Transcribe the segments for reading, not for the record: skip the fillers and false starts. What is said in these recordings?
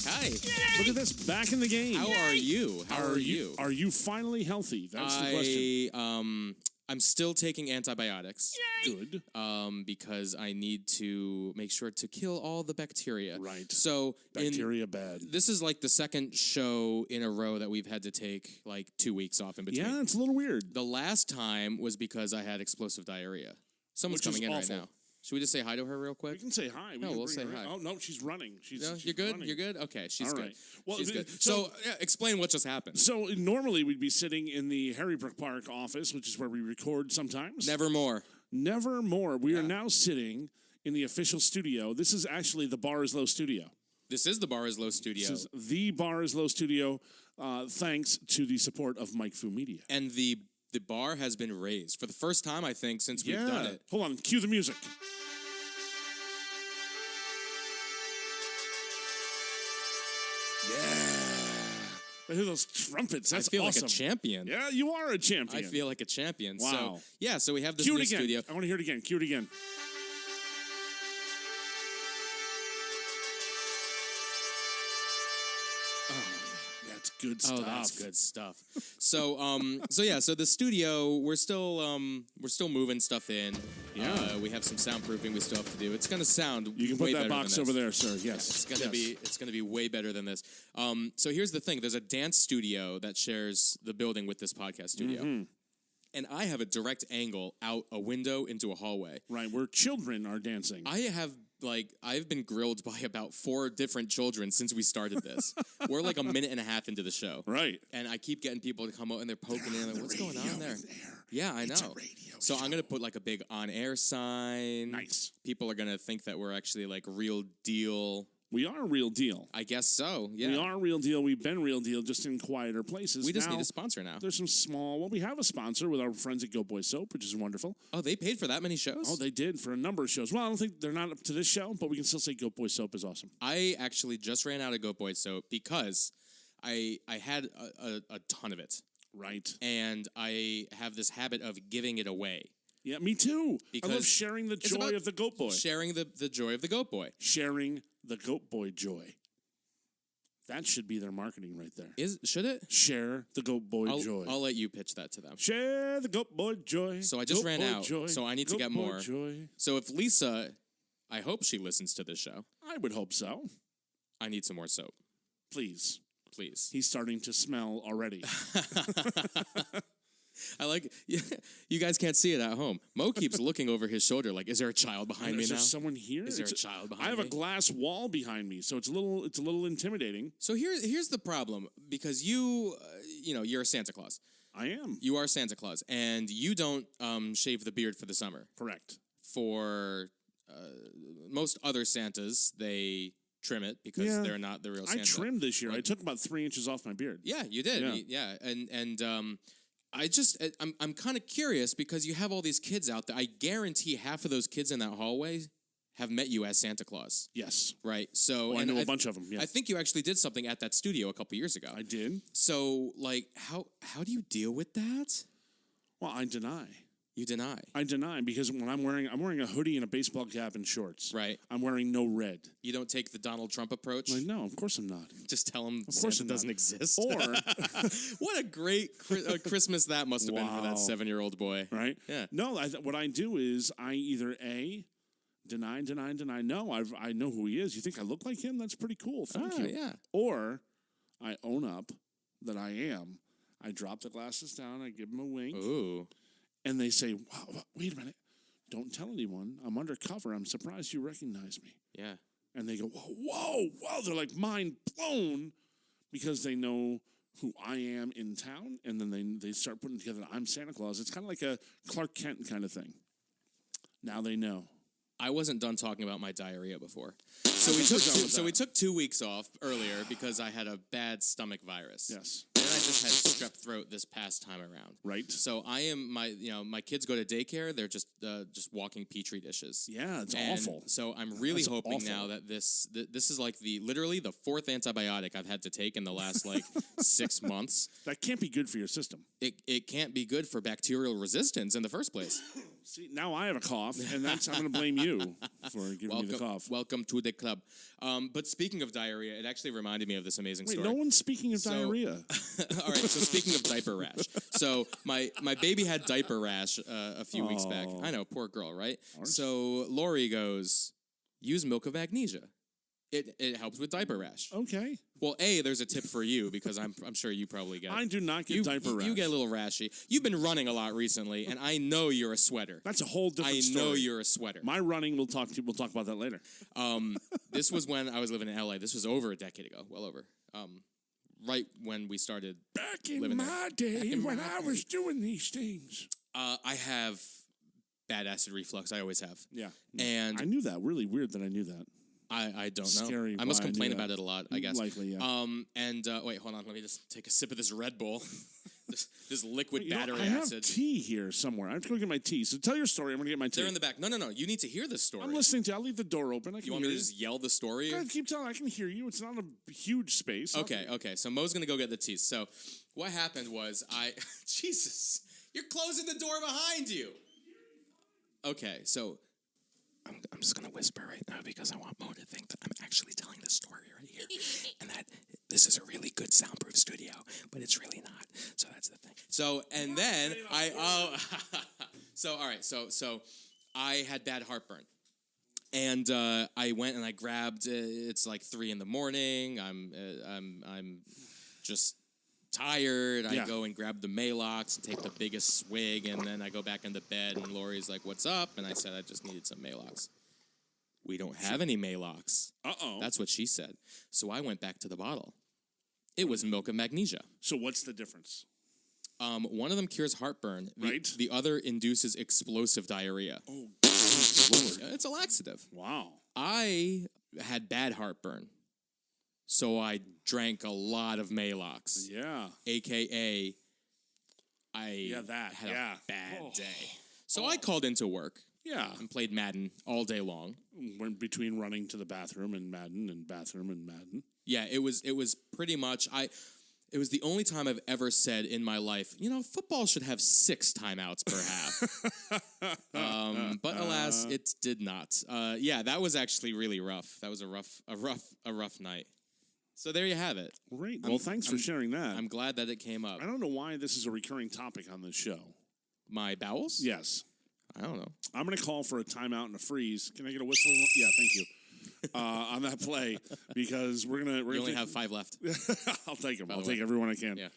Hi. Look at this, back in the game. How are you? How are you? Are you finally healthy? That's the question. I'm still taking antibiotics. Good. Because I need to make sure to kill all the bacteria. Right. So Bacteria bad. This is like the second show in a row that we've had to take like 2 weeks off in between. Yeah, it's a little weird. The last time was because I had explosive diarrhea. Someone's Which is coming in awful. right now. Should we just say hi to her real We quick? can say hi. We'll say hi. Oh, no, she's running. She's You're good? running. You're good? Okay, she's All good. right. Well, She's good. So explain what just happened. So normally we'd be sitting in the Harrybrook Park office, which is where we record sometimes. Nevermore. Nevermore. We are now sitting in the official studio. This is actually the Bar is Low studio. This is the Bar is Low studio. This is the Bar is Low studio, thanks to the support of Myke Mo Media. And the bar has been raised for the first time, I think, since we've done it. Hold on. Cue the music. Yeah. I hear those trumpets. That's I feel awesome. like a champion. Yeah, you are a champion. I feel like a champion. Wow. So we have this Cue new it again. studio. I want to hear it again. Cue it again. That's good stuff. Oh, that's good stuff. So the studio, we're still moving stuff in. Yeah. We have some soundproofing we still have to do. It's gonna sound You can put way that better box than this. over there, sir. Yes. It's gonna be way better than this. So here's the thing: there's a dance studio that shares the building with this podcast studio. Mm-hmm. And I have a direct angle out a window into a hallway. Right, where children are dancing. I've been grilled by about 4 different children since we started this. We're like a minute and a half into the show. Right. And I keep getting people to come out and they're poking in like, what's going on there? Yeah, I know. It's a radio So show. I'm gonna put like a big on-air sign. Nice. People are gonna think that we're actually like real deal. We are a real deal. I guess so. Yeah. We are a real deal. We've been real deal, just in quieter places. We just Now, need a sponsor now. There's some small. Well, we have a sponsor with our friends at Go Boy Soap, which is wonderful. Oh, they paid for that many shows? Oh, they did for a number of shows. Well, I don't think they're not up to this show, but we can still say Go Boy Soap is awesome. I actually just ran out of Goat Boy soap because I had a ton of it. Right. And I have this habit of giving it away. Yeah, me too. Because I love sharing the it's joy about of the Goat Boy. Sharing the joy of the Goat Boy. Sharing the Goat Boy joy. That should be their marketing right there. Should it? Share the Goat Boy joy. I'll let you pitch that to them. Share the Goat Boy joy. So I just Goat ran Boy out, joy. so I need to Goat get Boy more. Joy. So if Lisa, I hope she listens to this show. I would hope so. I need some more soap. Please. Please. He's starting to smell already. I like, you guys can't see it at home. Mo keeps looking over his shoulder like, is there a child behind me Is now? there someone here? Is there a child behind I have me? a glass wall behind me, so it's a little intimidating. So here's the problem, because you're a Santa Claus. I am. You are Santa Claus, and you don't shave the beard for the summer. Correct. For most other Santas, they trim it because they're not the real Santa. I trimmed this year. I took about 3 inches off my beard. Yeah, you did. Yeah. And I'm kind of curious because you have all these kids out there. I guarantee half of those kids in that hallway have met you as Santa Claus. Yes. Right. So I know a bunch of them. Yeah. I think you actually did something at that studio a couple years ago. I did. So like, how do you deal with that? Well, I deny. You deny. I deny because when I'm wearing a hoodie and a baseball cap and shorts. Right. I'm wearing no red. You don't take the Donald Trump approach? Like, no, of course I'm not. Just tell him Of course Santa I'm doesn't not. exist. Or what a great Christmas that must have been for that 7-year-old boy. Right? Yeah. No, what I do is I either deny. No, I know who he is. You think I look like him? That's pretty cool. Thank you. Yeah. Or I own up that I am. I drop the glasses down. I give them a wink. Ooh. And they say, wow, wait a minute. Don't tell anyone. I'm undercover. I'm surprised you recognize me. Yeah. And they go, whoa. They're like mind blown because they know who I am in town. And then they start putting together, I'm Santa Claus. It's kind of like a Clark Kent kind of thing. Now they know. I wasn't done talking about my diarrhea before. So we took 2 weeks off earlier because I had a bad stomach virus. Yes. And I just had strep throat this past time around. Right. So I am my kids go to daycare. They're just walking petri dishes. Yeah, it's And awful. So I'm really That's hoping awful. now that this is like literally the 4th antibiotic I've had to take in the last 6 months. That can't be good for your system. It can't be good for bacterial resistance in the first place. See, now I have a cough, and I'm going to blame you for giving me the cough. Welcome to the club. But speaking of diarrhea, it actually reminded me of this amazing story. No one's speaking of diarrhea. All right, so speaking of diaper rash. So my baby had diaper rash a few weeks back. I know, poor girl, right? So Lori goes, use milk of magnesia. It helps with diaper rash. Okay. Well, there's a tip for you because I'm sure you probably get. I do not get diaper rash. You get a little rashy. You've been running a lot recently, and I know you're a sweater. That's a whole different story. I know you're a sweater. My running, we'll talk about that later. This was when I was living in LA. This was over a decade ago, well over. Right when we started. Back in my day, when I was doing these things. I have bad acid reflux. I always have. Yeah. And I knew that. Really weird that I knew that. I don't know. Scary. I must complain about it a lot, I guess. Likely, yeah. Wait, hold on. Let me just take a sip of this Red Bull. this liquid battery I have acid. tea here somewhere. I have to go get my tea. So tell your story. I'm going to get my tea. They're in the back. No. You need to hear this story. I'm listening to you. I'll leave the door open. You want me to just yell the story? Go ahead, keep telling. I can hear you. It's not a huge space. Okay. So Mo's going to go get the tea. So what happened was Jesus, you're closing the door behind you. Okay, so I'm just going to whisper right now because I want Mo to think that I'm actually telling this story right here. And that this is a really good soundproof studio, but it's really not. So that's the thing. So, and then so I had bad heartburn. And I went and I grabbed, it's like 3 a.m. I'm just tired. I go and grab the Maalox and take the biggest swig, and then I go back into bed, and Lori's like, what's up? And I said, I just needed some Maalox. We don't have any Maalox. Uh-oh. That's what she said. So I went back to the bottle. It was milk of magnesia. So what's the difference? One of them cures heartburn. Right. The other induces explosive diarrhea. Oh, Lord. It's a laxative. Wow. I had bad heartburn. So I drank a lot of Maalox. Yeah. AKA, I had a bad day. So I called into work. Yeah. And played Madden all day long. Went between running to the bathroom and Madden and bathroom and Madden. Yeah, it was pretty much, it was the only time I've ever said in my life, football should have 6 timeouts per half. But alas, it did not. Yeah, that was actually really rough. That was a rough night. So there you have it. Great. Well, thanks for sharing that. I'm glad that it came up. I don't know why this is a recurring topic on this show. My bowels? Yes. I don't know. I'm going to call for a timeout and a freeze. Can I get a whistle? Yeah, thank you. On that play, because we're going to... We only have 5 left. I'll take them. I'll take everyone I can. Yeah.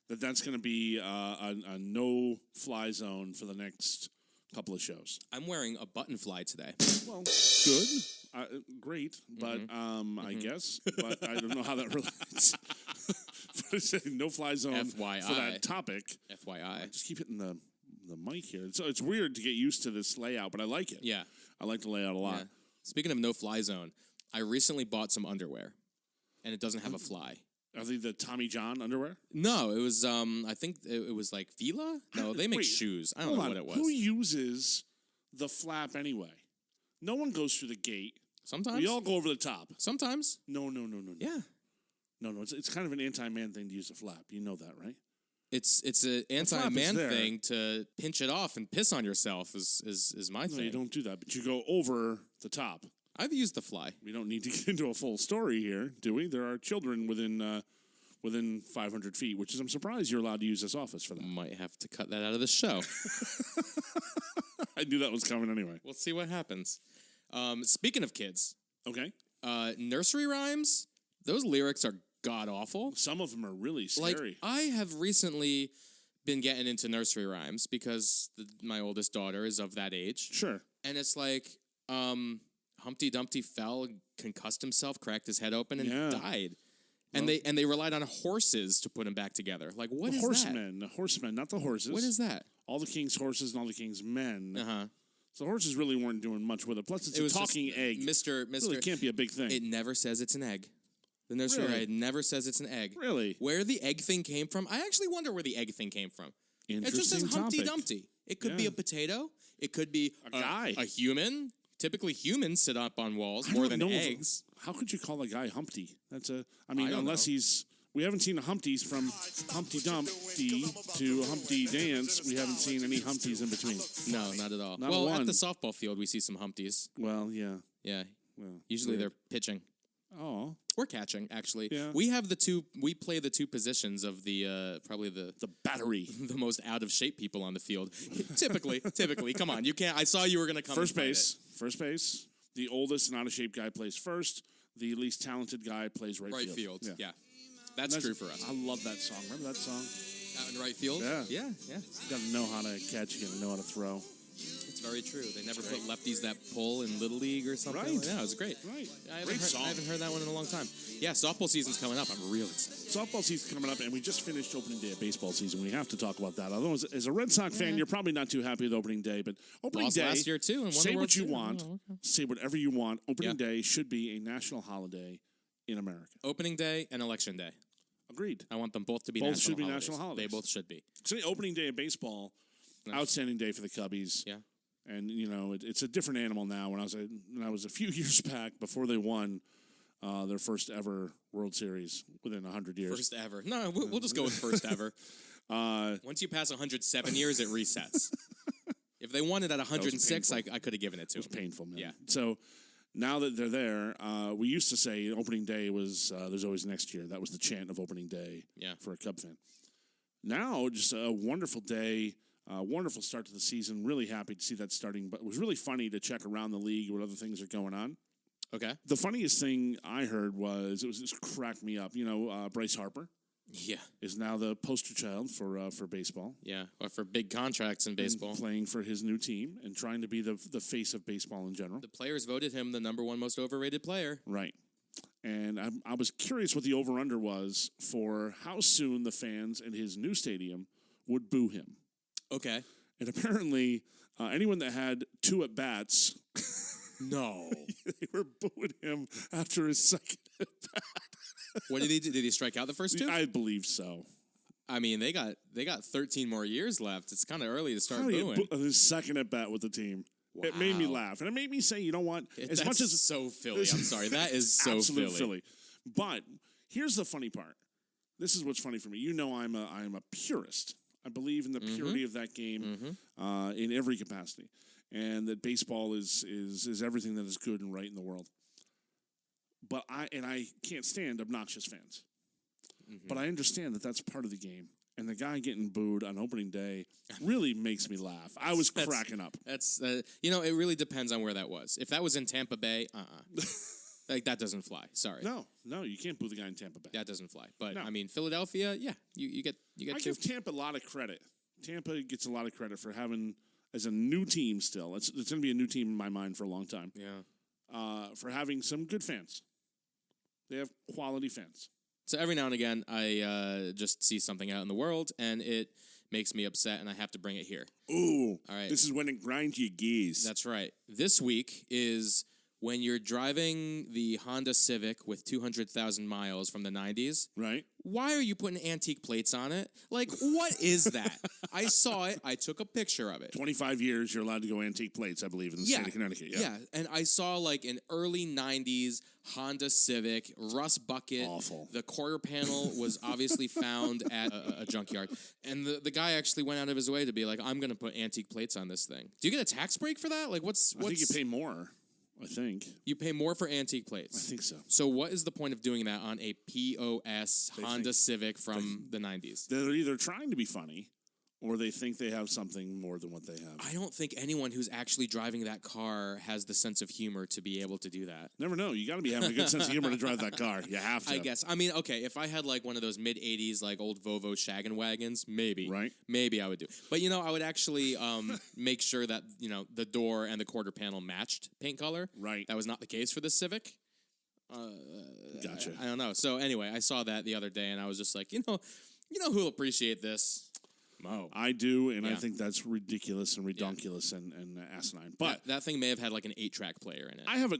That's going to be a no-fly zone for the next couple of shows. I'm wearing a button fly today. Well, good. Great, but I guess. But I don't know how that relates. But no-fly zone FYI. For that topic. FYI. I just keep hitting the mic here. So it's weird to get used to this layout, but I like it. Yeah. I like the layout a lot. Yeah. Speaking of no-fly zone, I recently bought some underwear, and it doesn't have a fly. Are they the Tommy John underwear? No, it was, I think it was like Fila? No, they make shoes. I don't know what it was. Who uses the flap anyway? No one goes through the gate. Sometimes. We all go over the top. Sometimes. No. Yeah. No, it's kind of an anti-man thing to use a flap. You know that, right? It's an anti-man thing to pinch it off and piss on yourself is my thing. No, you don't do that, but you go over the top. I've used the fly. We don't need to get into a full story here, do we? There are children within 500 feet, which is, I'm surprised you're allowed to use this office for that. Might have to cut that out of the show. I knew that was coming anyway. We'll see what happens. Speaking of kids. Okay. Nursery rhymes, those lyrics are god-awful. Some of them are really scary. Like, I have recently been getting into nursery rhymes because my oldest daughter is of that age. Sure. And it's like, Humpty Dumpty fell, concussed himself, cracked his head open, and died. And they relied on horses to put him back together. Like, what is that? The horsemen, not the horses. What is that? All the king's horses and all the king's men. Uh-huh. So the horses really weren't doing much with it. Plus, it's a talking egg. Mr. Really can't be a big thing. It never says it's an egg. The nursery rhyme never says it's an egg. Really? Where the egg thing came from, I actually wonder where the egg thing came from. Interesting It just says Humpty topic. Dumpty. It could be a poté. It could be a guy. A human. Typically, humans sit up on walls more than eggs. How could you call a guy Humpty? Unless he's We haven't seen a Humpties from Humpty Dumpty to Humpty Dance. We haven't seen any Humpties in between. No, not at all. Not well, one. at the softball field, we see some Humpties. Well, yeah. Yeah. Well, Usually weird. they're pitching. Oh. Or catching, actually. Yeah. We play the two positions of the, probably the battery. the most out of shape people on the field. typically. Come on. You can't, I saw you were going to come First base. The oldest and out of shape guy plays first. The least talented guy plays right field. Yeah. That's true for us. I love that song. Remember that song? Out in right field? Yeah. Yeah. You got to know how to catch. You got to know how to throw. It's very true. They never put lefties that pull in Little League or something. Right. Yeah, it was great. Right. I Great song. haven't heard that one in a long time. Yeah, softball season's coming up. I'm really excited. Softball season's coming up, and we just finished opening day of baseball season. We have to talk about that. Although, as a Red Sox fan, you're probably not too happy with opening day, but opening Lost day. last year, too, and won say the what World you Series. want. Oh, okay. Say whatever you want. Opening day should be a national holiday in America. Opening day and election day. Agreed. I want them both to be Both national should be holidays. national holidays. They both should be. So, opening day of baseball, outstanding day for the Cubbies. Yeah. And it's a different animal now. When I was a few years back before they won their first ever World Series within 100 years. First ever. No, we'll just go with first ever. Once you pass 107 years, it resets. If they won it at 106, I could have given it to them. It was painful, man. Yeah. So now that they're there, we used to say opening day was there's always next year. That was the chant of opening day for a Cub fan. Now, just a wonderful day. Wonderful start to the season. Really happy to see that starting. But it was really funny to check around the league what other things are going on. Okay. The funniest thing I heard was it just cracked me up. Bryce Harper. Yeah. Is now the poster child for baseball. Yeah, or for big contracts in baseball. And playing for his new team and trying to be the face of baseball in general. The players voted him the #1 most overrated player. Right. And I was curious what the over-under was for how soon the fans in his new stadium would boo him. Okay. And apparently, anyone that had 2 at-bats... No. they were booing him after his second at-bat. What did he do? Did he strike out the first 2? I believe so. I mean, they got 13 more years left. It's kind of early to start booing. His second at-bat with the team. Wow. It made me laugh. And it made me say, you know what? As much as so Philly. I'm sorry. That is so absolute Philly. But here's the funny part. This is what's funny for me. I'm a purist. I believe in the purity of that game in every capacity, and that baseball is everything that is good and right in the world. But I can't stand obnoxious fans. But I understand that that's part of the game. And the guy getting booed on opening day really makes me laugh. I was cracking up. That's it really depends on where that was. If that was in Tampa Bay, like that doesn't fly. Sorry. No, you can't boo the guy in Tampa Bay. That doesn't fly. But no. I mean, Philadelphia, you get. I give Tampa a lot of credit. Tampa gets a lot of credit for having as a new team. Still, it's going to be a new team in my mind for a long time. Yeah. For having some good fans. They have quality fans. So every now and again, I just see something out in the world, and it makes me upset, and I have to bring it here. Ooh. All right. This is when it grinds your gears. That's right. This week is when you're driving the Honda Civic with 200,000 miles from the 90s. Right. Why are you putting antique plates on it? Like, what is that? I saw it. I took a picture of it. 25 years, you're allowed to go antique plates, I believe, in the state of Connecticut. Yeah, and I saw, like, an early 90s Honda Civic, rust bucket. Awful. The quarter panel was obviously found at a junkyard. And the guy actually went out of his way to be like, I'm going to put antique plates on this thing. Do you get a tax break for that? Like, what's... I think you pay more. I think. You pay more for antique plates. I think so. So what is the point of doing that on a POS Honda Civic from the 90s? They're either trying to be funny or they think they have something more than what they have. I don't think anyone who's actually driving that car has the sense of humor to be able to do that. Never know. You got to be having a good sense of humor to drive that car. You have to. I guess. I mean, okay, if I had like one of those mid-'80s like old Volvo shaggin' wagons, maybe. Right. Maybe I would do. But, I would actually make sure that, the door and the quarter panel matched paint color. Right. That was not the case for the Civic. Gotcha. I don't know. So anyway, I saw that the other day and I was just like, who'll appreciate this? Mo. I do, and I Yeah. think that's ridiculous and redonkulous and asinine. But that thing may have had like an 8-track player in it. I have a.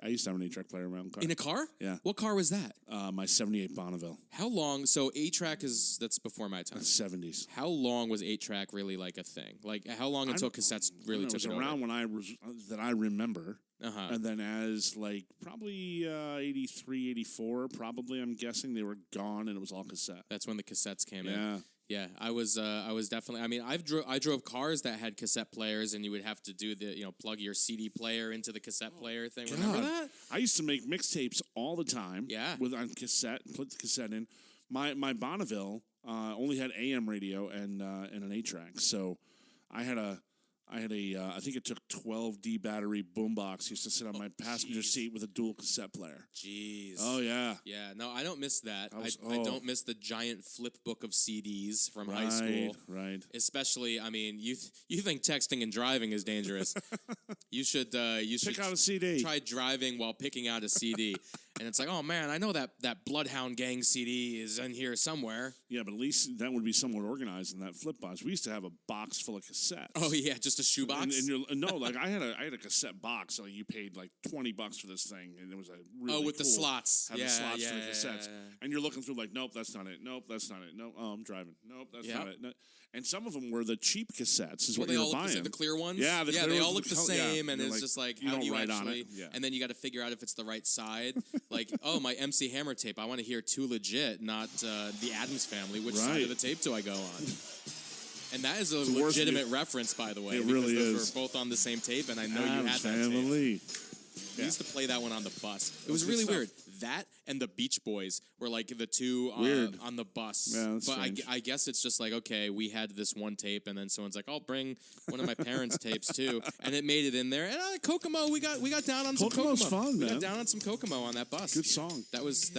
I used to have an 8-track player in my own car. In a car? Yeah. What car was that? My '78 Bonneville. How long? So 8-track that's before my time. '70s. How long was 8-track really like a thing? Like how long until cassettes really took it was it around over? when I was that I remember. Uh-huh. And then as like probably 83, 84, probably I'm guessing they were gone and it was all cassette. That's when the cassettes came in. Yeah. Yeah, I was definitely. I mean, I drove cars that had cassette players, and you would have to do the plug your CD player into the cassette player thing. God. Remember that? I used to make mixtapes all the time. Yeah. On cassette, put the cassette in. My Bonneville only had AM radio and an 8-track, so I had a I think it took 12D battery boombox. Used to sit on my passenger seat with a dual cassette player. Jeez. Oh yeah. Yeah. No, I don't miss that. I oh. don't miss the giant flip book of CDs from high school. Right. Especially, I mean, you think texting and driving is dangerous. you should Pick out a CD. Try driving while picking out a CD. And it's like, oh man, I know that Bloodhound Gang CD is in here somewhere. Yeah, but at least that would be somewhat organized in that flip box. We used to have a box full of cassettes. Oh yeah, just a shoebox. Like I had a cassette box, so you paid like $20 for this thing, and it was a really with the cool. slots. Have the slots for the cassettes, yeah. and you're looking through like, nope, that's not it. Nope, that's not it. Nope, I'm driving. Nope, that's not it. No. And some of them were the cheap cassettes. Is what they you all were buying. The clear ones. Yeah, they all look the same, and it's like, just like you how don't do you write actually? on it. Yeah. And then you got to figure out if it's the right side. Like, oh, my MC Hammer tape. I want to hear Too Legit, not the Addams Family. Which side of the tape do I go on? And that is a legitimate reference, by the way. It because really those is. were both on the same tape, and I know you Addams had that Family. tape. We used to play that one on the bus. It was good really stuff. weird. That and the Beach Boys were like the two on the bus. Yeah, that's but strange. I guess it's just like, okay, we had this one tape, and then someone's like, I'll bring one of my parents' tapes too, and it made it in there. And Kokomo, we got down on some Kokomo. Kokomo's fun, we man. got down on some Kokomo on that bus. Good song. That was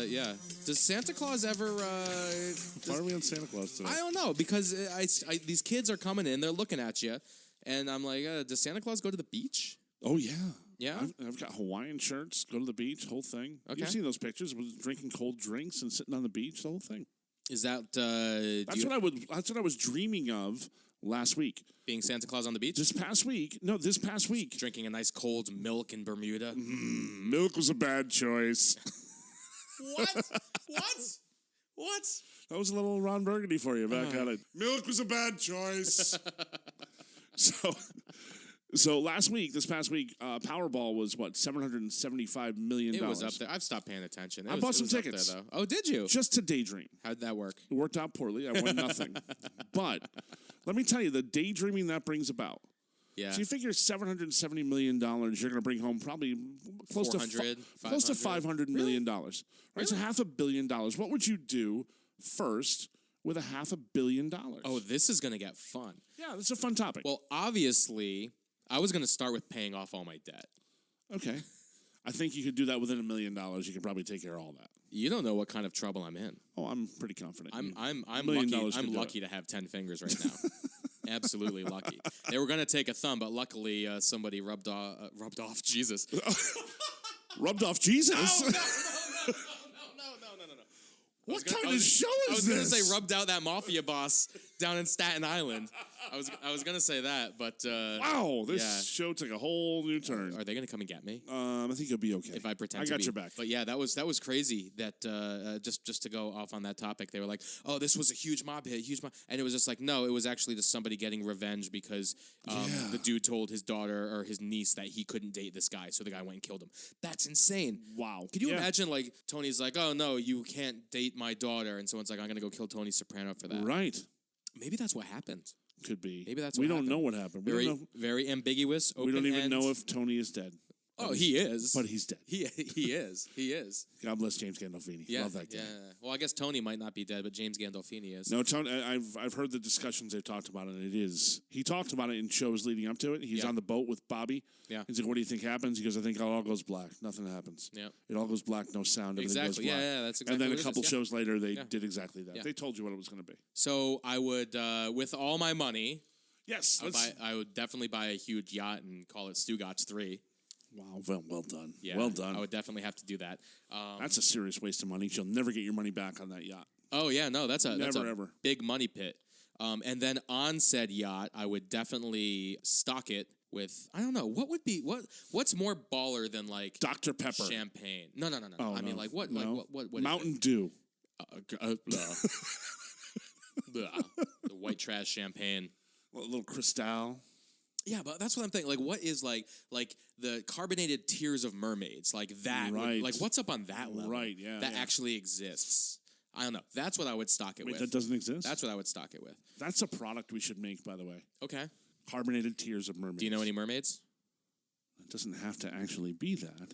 yeah. Does Santa Claus ever? Why are we on Santa Claus today? I don't know, because these kids are coming in, they're looking at you, and I'm like, does Santa Claus go to the beach? Oh yeah. Yeah? I've got Hawaiian shirts, go to the beach, whole thing. Okay. You've seen those pictures with drinking cold drinks and sitting on the beach, the whole thing. Is that That's what I was dreaming of last week. being Santa Claus on the beach? This past week. Drinking a nice cold milk in Bermuda. Milk was a bad choice. What? That was a little Ron Burgundy for you back on it. Milk was a bad choice. So this past week, Powerball was what, $775 million. It was up there. I've stopped paying attention. I bought some tickets. There, though. Oh, did you? Just to daydream. How'd that work? It worked out poorly. I won nothing. But let me tell you, the daydreaming that brings about. Yeah. So you figure $770 million, you're going to bring home probably close to $500 million. Right? Really? So $500 million. What would you do first with $500 million? Oh, this is going to get fun. Yeah, that's a fun topic. Well, obviously, I was going to start with paying off all my debt. Okay. I think you could do that within $1 million. You could probably take care of all that. You don't know what kind of trouble I'm in. Oh, I'm pretty confident. I'm $1 million lucky. I'm could do lucky to have 10 fingers right now. Absolutely lucky. They were going to take a thumb, but luckily somebody rubbed off Jesus. Rubbed off Jesus? No. What kind of show is this? I was going to say rubbed out that mafia boss down in Staten Island. I was going to say that, but... wow, this show took a whole new turn. Are they going to come and get me? I think you'll be okay. If I pretend I to got be. your back. But yeah, that was crazy. That just to go off on that topic, they were like, "Oh, this was a huge mob hit, and it was just like, no, it was actually just somebody getting revenge because the dude told his daughter or his niece that he couldn't date this guy, so the guy went and killed him. That's insane. Wow. Could you imagine, like, Tony's like, "Oh no, you can't date my daughter," and someone's like, "I'm gonna go kill Tony Soprano for that." Right. Maybe that's what happened. Could be. Maybe that's we what don't happened. know what happened. We don't know. Very ambiguous. We don't even open-end. know if Tony is dead. Oh, he is. But he's dead. He is. He is. God bless James Gandolfini. Yeah, Love that guy. Yeah. Well, I guess Tony might not be dead, but James Gandolfini is. No, Tony. I've heard the discussions they've talked about it. And it is. He talked about it in shows leading up to it. He's on the boat with Bobby. Yeah. He's like, "What do you think happens?" He goes, "I think it all goes black. Nothing happens. Yeah. It all goes black. No sound. Everything Exactly. goes black." Yeah, that's exactly. And then what a it couple is. shows later, they did exactly that. Yeah. They told you what it was going to be. So I would, with all my money, Yes. I would definitely buy a huge yacht and call it Stugatz 3. Wow. Well done. Yeah, well done. I would definitely have to do that. That's a serious waste of money. You'll never get your money back on that yacht. Oh yeah, no, that's a Never, ever. big money pit. And then on said yacht, I would definitely stock it with, I don't know, what's more baller than like Dr. Pepper. champagne? No. Oh, I mean, no. like what? No. Like what? Mountain Dew. The white trash champagne. A little Cristal. Yeah, but that's what I'm thinking. Like, what is like the carbonated tears of mermaids? Like that. Right. Like, what's up on that level? Right. Yeah. That actually exists. I don't know. That's what I would stock it Wait, with. that doesn't exist? That's what I would stock it with. That's a product we should make, by the way. Okay. Carbonated tears of mermaids. Do you know any mermaids? It doesn't have to actually be that.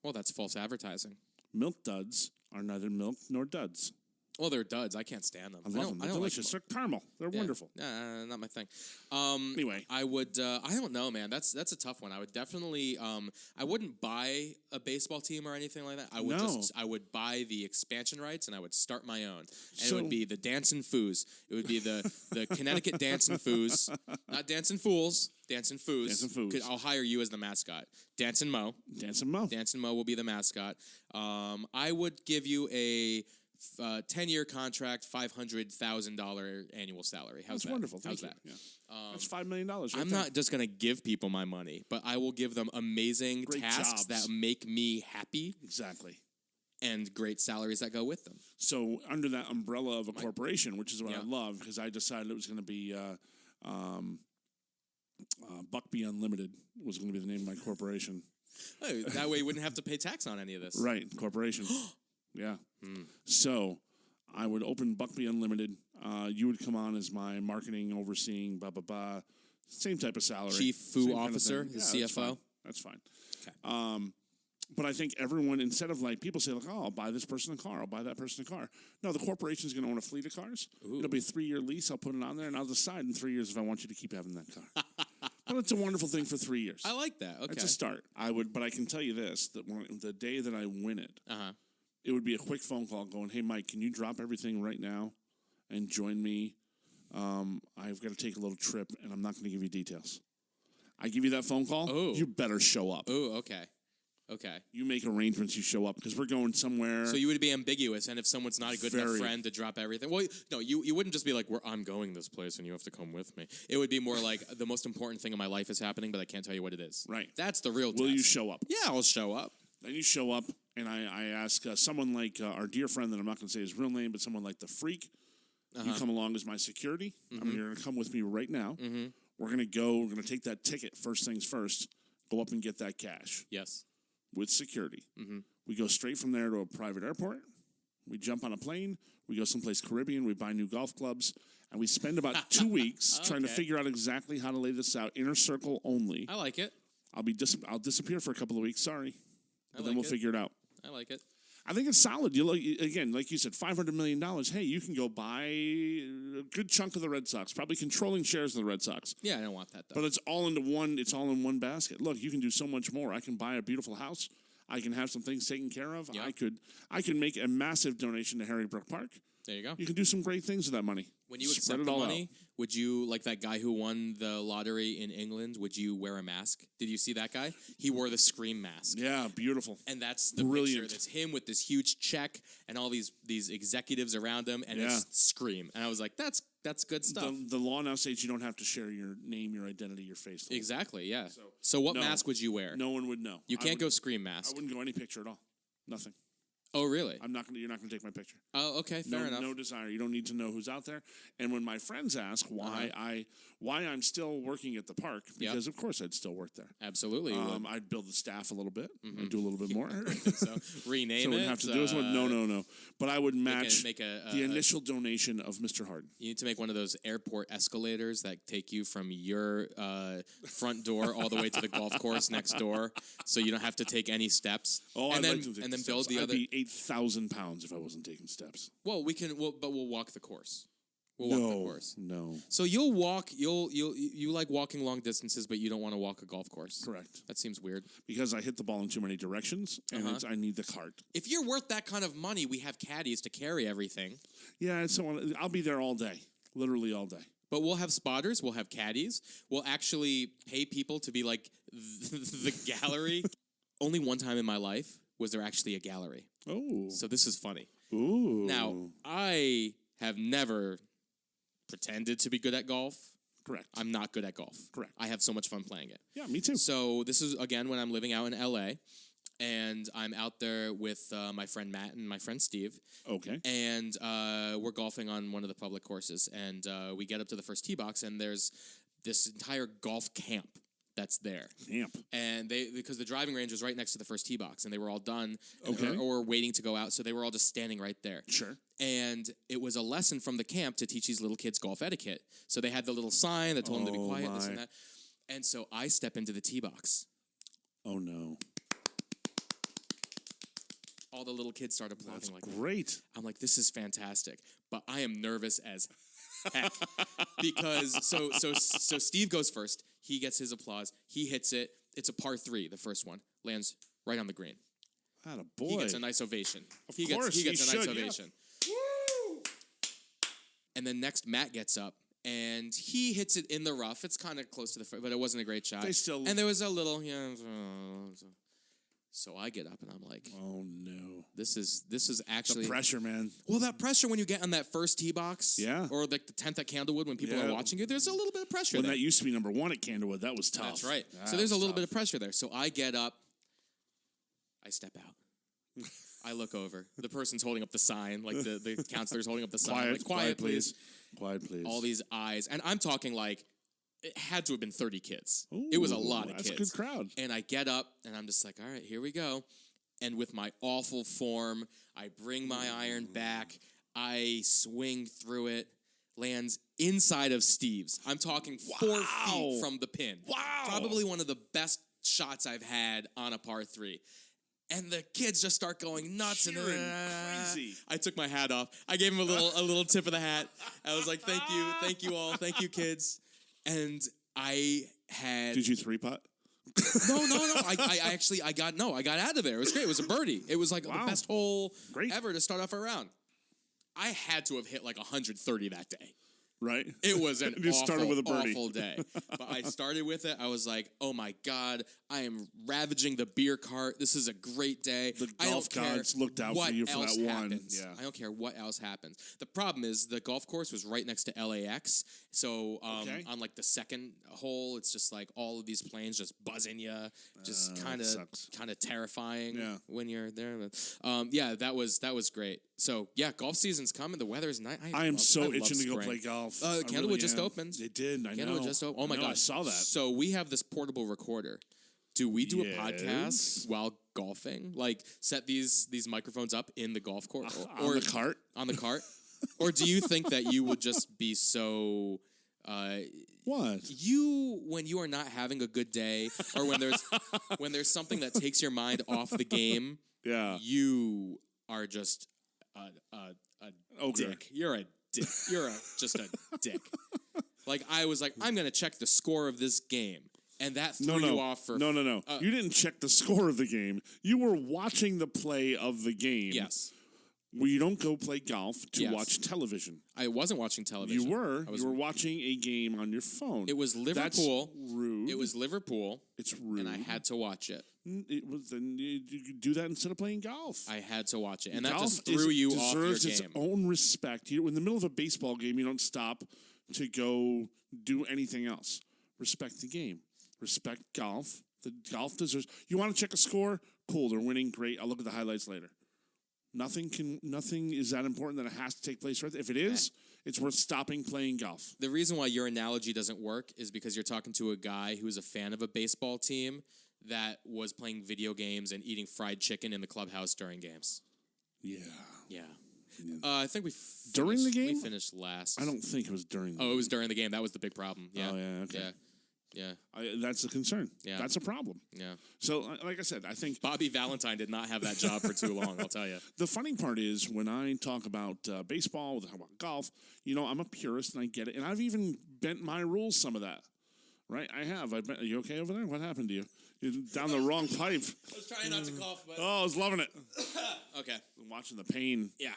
Well, that's false advertising. Milk duds are neither milk nor duds. Well, they're duds. I can't stand them. I love them. They're delicious. They're caramel. They're wonderful. Not my thing. Anyway. I would, I don't know, man. That's a tough one. I would definitely, I wouldn't buy a baseball team or anything like that. I would buy the expansion rights and I would start my own. And it would be the Dancing Foos. It would be the Connecticut Dancing Foos. Not Dancing Fools. Dancing Foos. Dancing Foos. I'll hire you as the mascot. Dancing Mo. Dancing Mo. Dancing Mo will be the mascot. I would give you a 10-year contract, $500,000 annual salary. How's That's that? wonderful. How's Thank that? you. Yeah. That's $5 million. Right I'm there. not just going to give people my money, but I will give them amazing Great tasks jobs. that make me happy Exactly. and great salaries that go with them. So under that umbrella of a corporation, which is what I love, because I decided it was going to be Buckby Unlimited was going to be the name of my corporation. Oh, that way you wouldn't have to pay tax on any of this. Right, corporation. Yeah. So I would open Buckby Unlimited. You would come on as my marketing overseeing, blah, blah, blah. Same type of salary. Chief Foo Officer, the CFO. That's fine. Okay. But I think everyone, instead of like, people say like, oh, I'll buy this person a car, I'll buy that person a car. No, the corporation is going to own a fleet of cars. Ooh. It'll be a 3-year lease. I'll put it on there, and I'll decide in 3 years if I want you to keep having that car. But it's a wonderful thing for 3 years. I like that. Okay. It's a start. But I can tell you this, that the day that I win it, Uh-huh. it would be a quick phone call going, hey, Mike, can you drop everything right now and join me? I've got to take a little trip, and I'm not going to give you details. I give you that phone call, you better show up. Oh, okay. Okay. You make arrangements, you show up, because we're going somewhere. So you would be ambiguous, and if someone's not a good enough friend to drop everything, well, no, you wouldn't just be like, I'm going this place, and you have to come with me. It would be more like, the most important thing in my life is happening, but I can't tell you what it is. Right. That's the real Will test. you show up? Yeah, I'll show up. Then you show up, and I ask someone like our dear friend that I'm not going to say his real name, but someone like the Freak. You come along as my security. I mean, you're going to come with me right now. We're going to take that ticket, first things first, go up and get that cash. Yes. With security. We go straight from there to a private airport. We jump on a plane. We go someplace Caribbean. We buy new golf clubs. And we spend about 2 weeks trying to figure out exactly how to lay this out. Inner circle only. I like it. I'll disappear for a couple of weeks. Sorry. But then we'll figure it out. I like it. I think it's solid. You look, again, like you said, $500 million. Hey, you can go buy a good chunk of the Red Sox, probably controlling shares of the Red Sox. Yeah, I don't want that, though. But it's all into one. It's all in one basket. Look, you can do so much more. I can buy a beautiful house. I can have some things taken care of. Yeah. I could make a massive donation to Harry Brook Park. There you go. You can do some great things with that money. When you Spread accept it the all money, out. would you, like that guy who won the lottery in England, would you wear a mask? Did you see that guy? He wore the Scream mask. Yeah, beautiful. And that's the Brilliant. picture. That's him with this huge check and all these executives around him, and it's Scream. And I was like, that's good stuff. The law now states you don't have to share your name, your identity, your face. Exactly, yeah. So what mask would you wear? No one would know. You can't go Scream mask. I wouldn't go any picture at all. Nothing. Oh, really? You're not gonna take my picture. Oh, okay, fair enough. No desire. You don't need to know who's out there. And when my friends ask why I'm still working at the park, because of course I'd still work there. Absolutely. I'd build the staff a little bit. I'd do a little bit more. So rename so it. wouldn't have to do it. No. But I would match make the initial donation of Mr. Harden. You need to make one of those airport escalators that take you from your front door all the way to the golf course next door, so you don't have to take any steps. Oh, and I'd then like to take and then steps. build the I'd other. be 8,000 pounds if I wasn't taking steps. Well, but we'll walk the course. We'll walk the course. No. So you'll walk. You like walking long distances, but you don't want to walk a golf course. Correct. That seems weird. Because I hit the ball in too many directions, and I need the cart. If you're worth that kind of money, we have caddies to carry everything. Yeah, so I'll be there all day, literally all day. But we'll have spotters. We'll have caddies. We'll actually pay people to be like the gallery. Only one time in my life was there actually a gallery. Oh. So this is funny. Ooh. Now, I have never pretended to be good at golf. Correct. I'm not good at golf. Correct. I have so much fun playing it. Yeah, me too. So this is, again, when I'm living out in L.A., and I'm out there with my friend Matt and my friend Steve. Okay. And we're golfing on one of the public courses. And we get up to the first tee box, and there's this entire golf camp that's there. Camp. And because the driving range was right next to the first tee box, and they were all done Okay. or waiting to go out, so they were all just standing right there. Sure. And it was a lesson from the camp to teach these little kids golf etiquette. So they had the little sign that told them to be quiet, this and that. And so I step into the tee box. Oh, no. All the little kids started applauding. That's like great. I'm like, this is fantastic, but I am nervous as heck because so Steve goes first. He gets his applause. He hits it. It's a par 3. The first one lands right on the green. Atta boy. He gets a nice ovation. Of course, he gets a nice should, ovation. Yeah. Woo! And then next, Matt gets up. And he hits it in the rough. It's kind of close to the front, but it wasn't a great shot. And there was a little, so I get up and I'm like, oh no, this is actually the pressure, man. Well, that pressure when you get on that first tee box, yeah, or like the 10th at Candlewood when people are watching you, there's a little bit of pressure. When there. that used to be number 1 at Candlewood, that was tough. That's right. So there's a little bit of pressure there. So I get up, I step out, I look over. The person's holding up the sign, like the counselor's holding up the sign. Quiet, please. Quiet, please. All these eyes, and I'm talking like. It had to have been 30 kids. Ooh, it was a lot of kids. That's a good crowd. And I get up, and I'm just like, all right, here we go. And with my awful form, I bring my iron back. I swing through it. Lands inside of Steve's. I'm talking 4 feet from the pin. Wow. Probably one of the best shots I've had on a par 3. And the kids just start going nuts. Cheering, and crazy. I took my hat off. I gave him a little tip of the hat. I was like, thank you all, thank you kids. And I had. Did you 3-putt? No. I got out of there. It was great. It was a birdie. It was like the best hole ever to start off a round. I had to have hit like 130 that day. Right. It was an awful day. But I started with it. I was like, oh my God, I am ravaging the beer cart. This is a great day. The golf gods looked out for you for that one. Yeah. I don't care what else happens. The problem is the golf course was right next to LAX. So on like the second hole, it's just like all of these planes just buzzing you. Just kind of terrifying when you're there. But, that was great. So yeah, golf season's coming. The weather's nice. I am so itching to go play golf. Candlewood just opened. They did. I know. Candlewood just opened. Oh my God, I saw that. So we have this portable recorder. Do we do a podcast while golfing? Like set these microphones up in the golf course or on the cart? On the cart? Or do you think that you would just be so? What? When you are not having a good day, or when there's something that takes your mind off the game, you are just a dick. You're a dick. You're just a dick. Like I was like, I'm gonna check the score of this game, and that threw you off for no. You didn't check the score of the game. You were watching the play of the game. Yes. Where you don't go play golf to watch television. I wasn't watching television. You were. You were watching a game on your phone. It was Liverpool. That's rude. It was Liverpool. It's rude. And I had to watch it. It was. Then you could do that instead of playing golf. I had to watch it, and that golf just threw you off your game. Deserves its own respect. In the middle of a baseball game, you don't stop to go do anything else. Respect the game. Respect golf. The golf deserves. You want to check a score? Cool, they're winning. Great. I'll look at the highlights later. Nothing is that important that it has to take place right there. If it is, it's worth stopping playing golf. The reason why your analogy doesn't work is because you're talking to a guy who's a fan of a baseball team that was playing video games and eating fried chicken in the clubhouse during games. Yeah. I think we during the game? We finished last. I don't think it was during the game. It was during the game. That was the big problem. Yeah. Oh, yeah, okay. Yeah. That's a concern. Yeah. That's a problem. Yeah. So, like I said, I think Bobby Valentine did not have that job for too long, I'll tell you. The funny part is when I talk about baseball, talk about golf, I'm a purist and I get it. And I've even bent my rules some of that. Right? I have. Are you okay over there? What happened to you? You're down the wrong pipe. I was trying not to cough, but... Oh, I was loving it. Okay. I'm watching the pain. Yeah.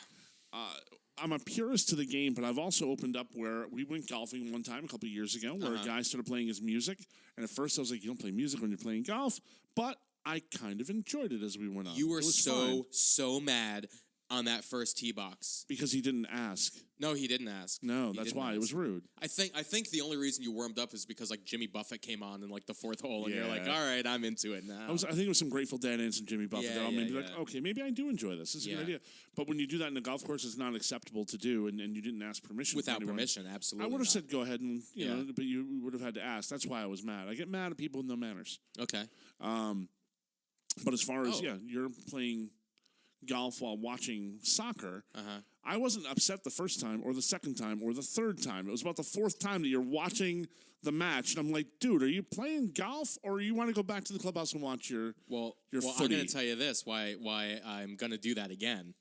I'm a purist to the game, but I've also opened up where we went golfing one time a couple of years ago where a guy started playing his music. And at first I was like, you don't play music when you're playing golf. But I kind of enjoyed it as we went on. You were so mad on that first tee box. Because he didn't ask. No, he didn't ask. No, that's why. It was rude. I think the only reason you warmed up is because like Jimmy Buffett came on in like the fourth hole, and you're like, all right, I'm into it now. I think it was some Grateful Dead and some Jimmy Buffett. That made me like, okay, maybe I do enjoy this. This is a good idea. But when you do that in a golf course, it's not acceptable to do, and you didn't ask permission. Without permission, absolutely. I would have said go ahead and you know, but you would have had to ask. That's why I was mad. I get mad at people with no manners. Okay. But as far as you're playing golf while watching soccer. I wasn't upset the first time or the second time or the third time. It was about the fourth time that you're watching the match, and I'm like, dude, are you playing golf or you want to go back to the clubhouse and watch your footy? I'm going to tell you this, why I'm going to do that again.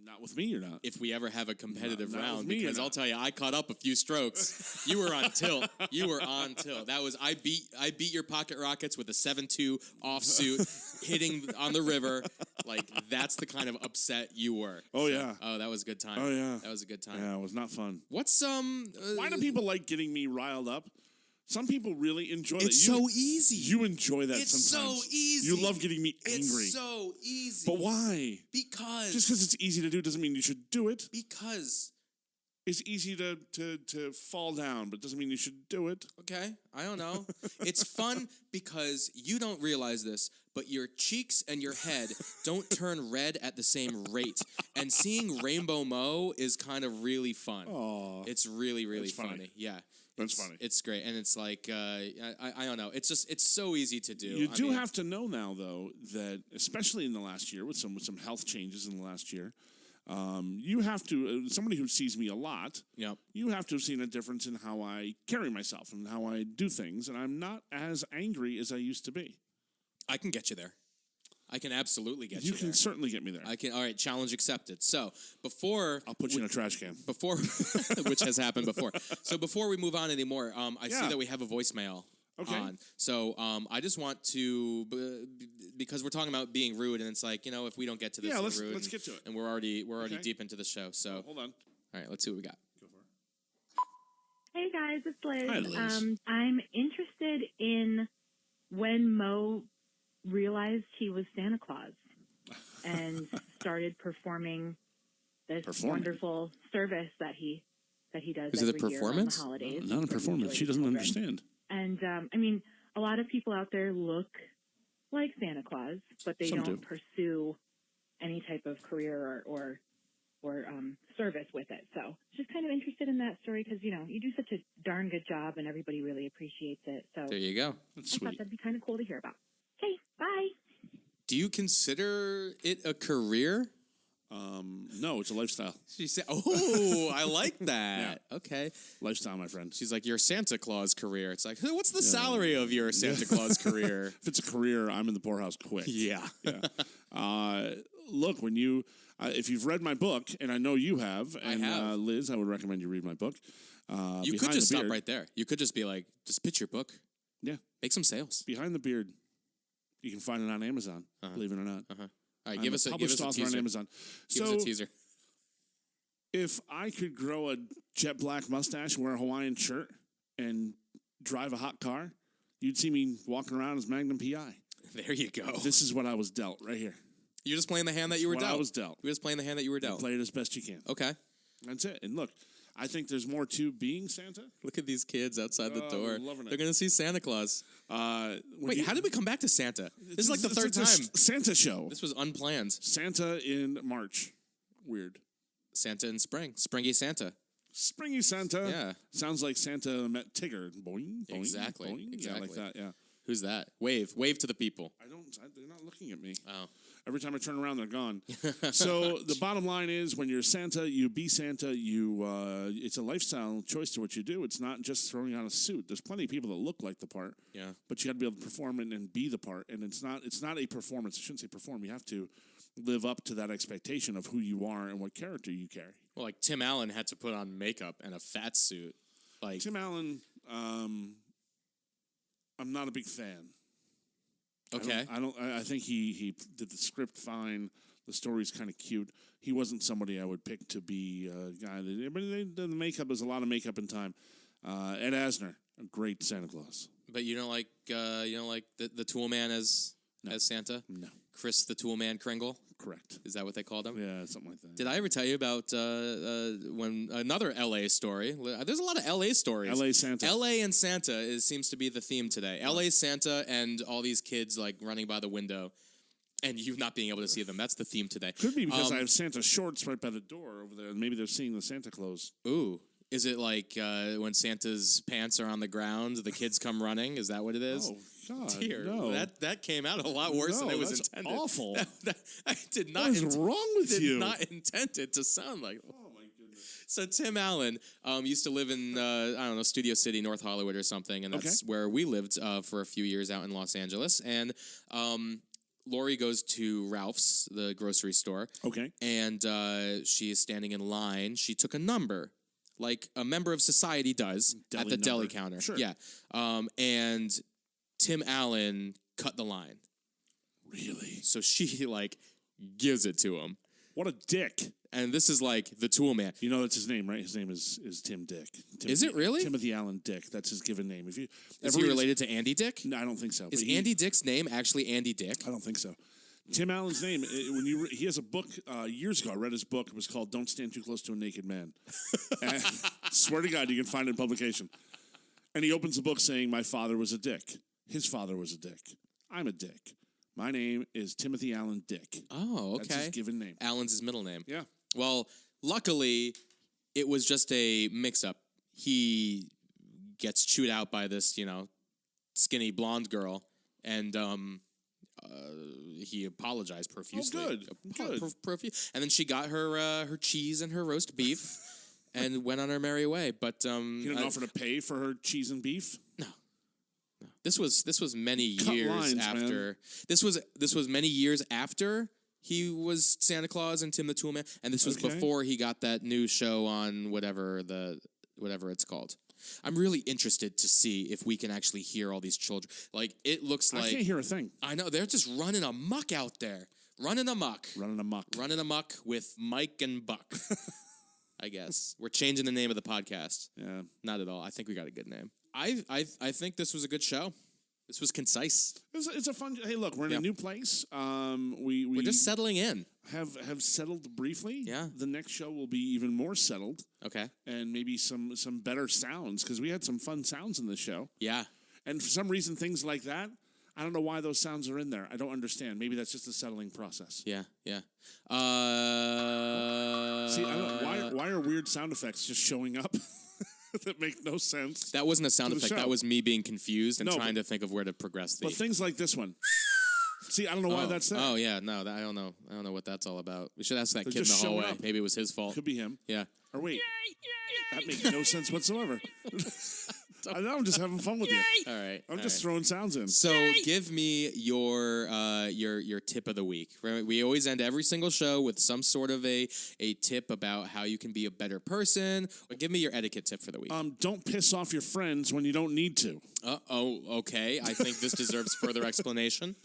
Not with me, you're not. If we ever have a competitive round, because I'll tell you, I caught up a few strokes. You were on tilt. You were on tilt. That was I beat your pocket rockets with a 7-2 offsuit, hitting on the river. Like that's the kind of upset you were. Oh yeah. Oh, that was a good time. Oh yeah. That was a good time. Yeah, it was not fun. What's Why do people like getting me riled up? Some people really enjoy it. It's so easy. You enjoy that it's sometimes. It's so easy. You love getting me angry. It's so easy. But why? Because. Just because it's easy to do doesn't mean you should do it. Because. It's easy to fall down, but doesn't mean you should do it. Okay, I don't know. It's fun because you don't realize this, but your cheeks and your head don't turn red at the same rate. And seeing Rainbow Mo is kind of really fun. Aww. It's really, really funny. Yeah. That's funny. It's great. And it's like, I don't know. It's so easy to do. You do have to know now, though, that especially in the last year with some health changes in the last year, you have to, somebody who sees me a lot, you have to have seen a difference in how I carry myself and how I do things. And I'm not as angry as I used to be. I can get you there. I can absolutely get you there. You can certainly get me there. I can. All right, challenge accepted. So before I'll put you in a trash can. Before, which has happened before. So before we move on anymore, I see that we have a voicemail on. So I just want to, because we're talking about being rude, and it's like, you know, if we don't get to this, let's get to it. And we're already deep into the show. So hold on. All right, let's see what we got. Go for it. Hey guys, it's Liz. Hi, Liz. I'm interested in when Mo realized he was Santa Claus and started performing this wonderful service that he does Is it every a performance? year on the holidays. Not a performance. She doesn't understand. And I mean, a lot of people out there look like Santa Claus, but they don't pursue any type of career or service with it. So just kind of interested in that story because, you know, you do such a darn good job and everybody really appreciates it. So there you go. That's I thought that'd be kind of cool to hear about. Okay, bye. Do you consider it a career? No, it's a lifestyle. She said, "Oh, I like that." Yeah. Okay, lifestyle, my friend. She's like, your Santa Claus career. It's like, what's the salary of your Santa Claus career? If it's a career, I'm in the poorhouse quick. Yeah. Look, when you, if you've read my book, and I know you have, and I have. Liz, I would recommend you read my book. You could just stop right there. You could just be like, just pitch your book. Yeah. Make some sales. Behind the Beard. You can find it on Amazon, believe it or not. All right, give us a teaser. On Amazon. Give us a teaser. If I could grow a jet black mustache, wear a Hawaiian shirt, and drive a hot car, you'd see me walking around as Magnum P.I. There you go. This is what I was dealt right here. You're just playing the hand that you were dealt. I was dealt. You're just playing the hand that you were dealt. Play it as best you can. Okay. That's it. And look, I think there's more to being Santa. Look at these kids outside the door. Loving it. They're going to see Santa Claus. Wait, how did we come back to Santa? This is like the third time. Santa show. This was unplanned. Santa in March. Weird. Santa in spring. Springy Santa. Springy Santa. Yeah. Sounds like Santa met Tigger. Boing, boing, exactly. Boing. Exactly. Yeah, like that, yeah. Who's that? Wave. Wave to the people. They're not looking at me. Oh. Every time I turn around, they're gone. So the bottom line is, when you're Santa, you be Santa. It's a lifestyle choice to what you do. It's not just throwing on a suit. There's plenty of people that look like the part. Yeah. But you got to be able to perform and be the part. And it's not a performance. I shouldn't say perform. You have to live up to that expectation of who you are and what character you carry. Well, like Tim Allen had to put on makeup and a fat suit. Like Tim Allen, I'm not a big fan. Okay. I think he did the script fine. The story's kind of cute. He wasn't somebody I would pick to be a guy that. But the makeup, there's a lot of makeup in time. Ed Asner, a great Santa Claus. But you don't like the Tool Man as Santa? No. Chris the Tool Man Kringle? correct. Is that what they called them? Yeah, something like that. Did I ever tell you about when another LA story? There's a lot of LA stories. LA Santa. LA and Santa seems to be the theme today. LA Santa and all these kids like running by the window and you not being able to see them. That's the theme today. Could be because I have Santa shorts right by the door over there, and maybe they're seeing the Santa Claus. Ooh. Is it like when Santa's pants are on the ground, the kids come running? Is that what it is? Oh, God, Dear, no. that came out a lot worse than it was that's intended. Awful. I did not. What is wrong with you? Did not intend it to sound like. Oh my goodness. So Tim Allen used to live in I don't know, Studio City, North Hollywood, or something, and that's where we lived for a few years out in Los Angeles. And Lori goes to Ralph's, the grocery store. Okay. And she is standing in line. She took a number, like a member of society does at the deli counter. Sure. Yeah. And Tim Allen cut the line. Really? So she, like, gives it to him. What a dick. And this is, like, the tool man. You know that's his name, right? His name is Tim Dick. Is it really? Timothy Allen Dick. That's his given name. Is he related to Andy Dick? No, I don't think so. Is Andy Dick's name actually Andy Dick? I don't think so. Tim Allen's name, he has a book years ago. I read his book. It was called Don't Stand Too Close to a Naked Man. And swear to God, you can find it in publication. And he opens the book saying, my father was a dick. His father was a dick. I'm a dick. My name is Timothy Allen Dick. Oh, okay. That's his given name. Allen's his middle name. Yeah. Well, luckily, it was just a mix-up. He gets chewed out by this, skinny blonde girl, and he apologized profusely. Oh, good. And then she got her cheese and her roast beef and went on her merry way. But he didn't offer to pay for her cheese and beef? No. This was many years lines, after. Man. This was many years after he was Santa Claus and Tim the Toolman, and this was before he got that new show on whatever it's called. I'm really interested to see if we can actually hear all these children. Like, it looks like... I can't hear a thing. I know. They're just running amok out there. Running amok with Mike and Buck, I guess. We're changing the name of the podcast. Yeah. Not at all. I think we got a good name. I think this was a good show. This was concise. It's a fun... Hey, look, we're in a new place. We're just settling in. Have settled briefly. Yeah. The next show will be even more settled. Okay. And maybe some better sounds, because we had some fun sounds in this show. Yeah. And for some reason, things like that, I don't know why those sounds are in there. I don't understand. Maybe that's just a settling process. Yeah. See, why are weird sound effects just showing up? That make no sense. That wasn't a sound effect. Show. That was me being confused and trying to think of where to progress the... But things like this one. See, I don't know why that's there. Oh, yeah. No, I don't know. I don't know what that's all about. We should ask that kid in the just showing hallway. up. Maybe it was his fault. Could be him. Yeah. Or wait. That makes no sense whatsoever. I know, I'm just having fun with you. All right. I'm just throwing sounds in. So give me your tip of the week. We always end every single show with some sort of a tip about how you can be a better person. Or give me your etiquette tip for the week. Don't piss off your friends when you don't need to. Okay. I think this deserves further explanation.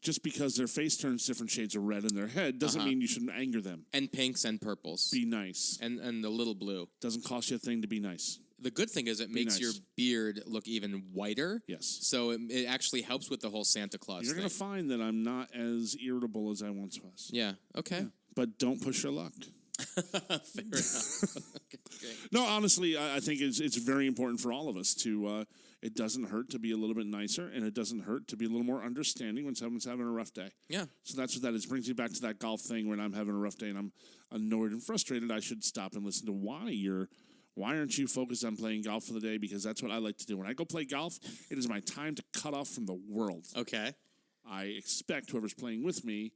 Just because their face turns different shades of red in their head doesn't mean you shouldn't anger them. And pinks and purples. Be nice. And a little blue. Doesn't cost you a thing to be nice. The good thing is it makes your beard look even whiter. Yes. So it actually helps with the whole Santa Claus thing. You're going to find that I'm not as irritable as I once was. Yeah. Okay. Yeah. But don't push your luck. Fair enough. Okay. No, honestly, I think it's very important for all of us to... it doesn't hurt to be a little bit nicer, and it doesn't hurt to be a little more understanding when someone's having a rough day. Yeah. So that's what that is. Brings me back to that golf thing. When I'm having a rough day and I'm annoyed and frustrated, I should stop and listen to why aren't you focused on playing golf for the day? Because that's what I like to do. When I go play golf, it is my time to cut off from the world. Okay. I expect whoever's playing with me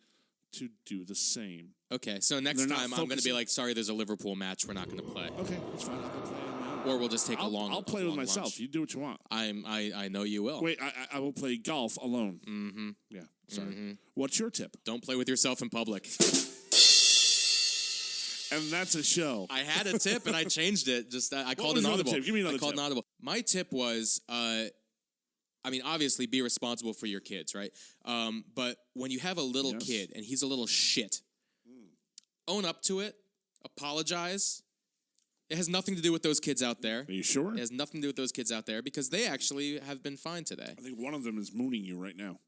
to do the same. Okay, so next time I'm going to be like, sorry, there's a Liverpool match. We're not going to play. Okay, that's fine. I'll go play on my own. Or we'll just take I'll play with myself. Lunch. You do what you want. I know you will. Wait, I will play golf alone. Mm-hmm. Yeah, sorry. Mm-hmm. What's your tip? Don't play with yourself in public. And that's a show. I had a tip and I changed it. Just I called an audible. Tip? Give me another I called tip. an audible. My tip was, obviously be responsible for your kids, right? But when you have a little kid and he's a little shit, own up to it. Apologize. It has nothing to do with those kids out there. Are you sure? It has nothing to do with those kids out there because they actually have been fine today. I think one of them is mooning you right now.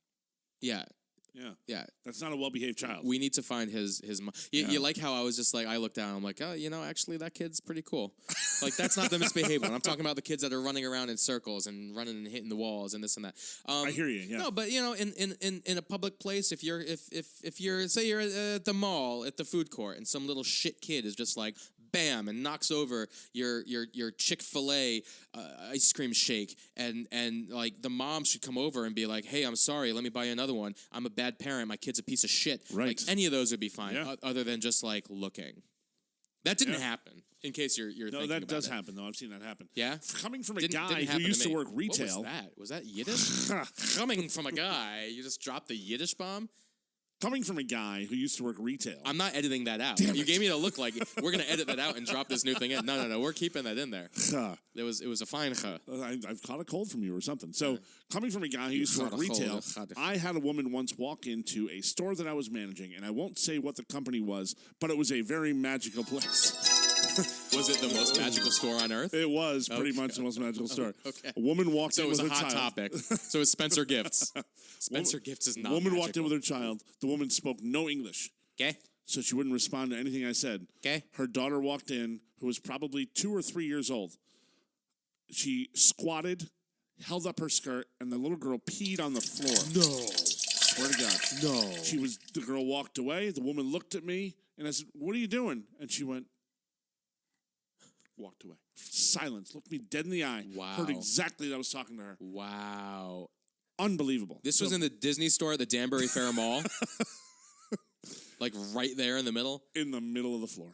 Yeah. Yeah. That's not a well-behaved child. We need to find his mom. You like how I was just like, I looked down, I'm like, oh, actually that kid's pretty cool. Like, that's not the misbehaved one. I'm talking about the kids that are running around in circles and running and hitting the walls and this and that. I hear you, yeah. No, but, in a public place, if you're, say you're at the mall, at the food court, and some little shit kid is just like, bam, and knocks over your Chick-fil-A ice cream shake, and like the mom should come over and be like, hey, I'm sorry, let me buy you another one. I'm a bad parent. My kid's a piece of shit. Right. Like, any of those would be fine, other than just like looking. That didn't happen. In case you're thinking about it. No, that does happen though. I've seen that happen. Yeah, coming from a guy who used to work retail. What was that? Was that Yiddish? Coming from a guy, you just dropped the Yiddish bomb. Coming from a guy who used to work retail. I'm not editing that out. You gave me the look like we're going to edit that out and drop this new thing in. No. We're keeping that in there. It was a fine I've caught a cold from you or something. So, coming from a guy who used to work retail, I had a woman once walk into a store that I was managing, and I won't say what the company was, but it was a very magical place. Was it the most magical store on earth? It was pretty much the most magical store. Okay. A woman walked in with her child. So it was a hot topic. So it's Spencer Gifts. Spencer Gifts is not woman magical. walked in with her child. The woman spoke no English. Okay. So she wouldn't respond to anything I said. Okay. Her daughter walked in, who was probably 2 or 3 years old. She squatted, held up her skirt, and the little girl peed on the floor. No. Swear to God. No. The girl walked away. The woman looked at me, and I said, what are you doing? And she walked away. Silence. Looked me dead in the eye. Wow. Heard exactly that I was talking to her. Wow. Unbelievable. This was in the Disney store at the Danbury Fair Mall? Like right there in the middle? In the middle of the floor.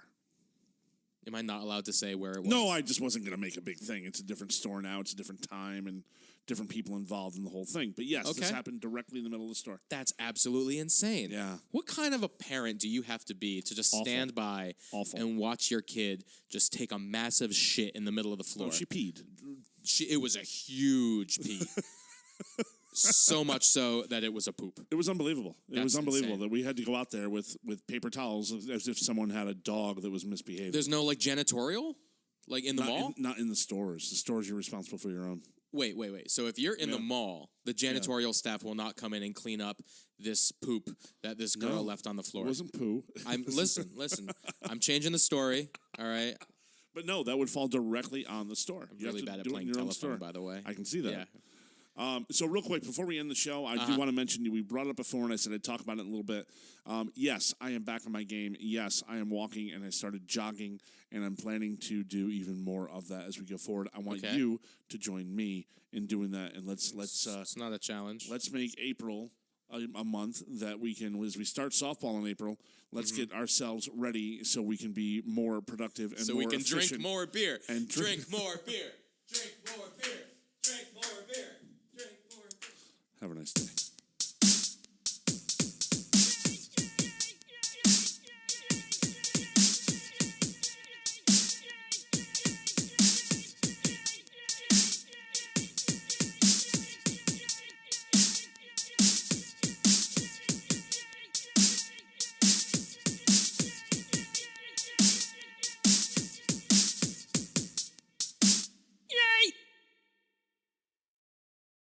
Am I not allowed to say where it was? No, I just wasn't going to make a big thing. It's a different store now. It's a different time and different people involved in the whole thing. But yes, this happened directly in the middle of the store. That's absolutely insane. Yeah. What kind of a parent do you have to be to just stand by and watch your kid just take a massive shit in the middle of the floor? Oh, she peed. It was a huge pee. So much so that it was a poop. It was unbelievable. It was unbelievable insane. that we had to go out there with paper towels as if someone had a dog that was misbehaving. There's no like janitorial? Like in the mall? Not in the stores. The stores, you're responsible for your own. Wait. So if you're in the mall, the janitorial staff will not come in and clean up this poop that this girl left on the floor. It wasn't poo. Listen. I'm changing the story, all right? But no, that would fall directly on the store. I'm really bad at playing telephone, by the way. I can see that. Yeah. So real quick, before we end the show, I do want to mention, we brought it up before and I said I'd talk about it in a little bit. Yes, I am back on my game. Yes, I am walking and I started jogging and I'm planning to do even more of that as we go forward. I want you to join me in doing that, and let's it's not a challenge. Let's make April a month that we can, as we start softball in April, let's get ourselves ready so we can be more productive and so more we can efficient drink more beer and drink more beer. Drink more beer.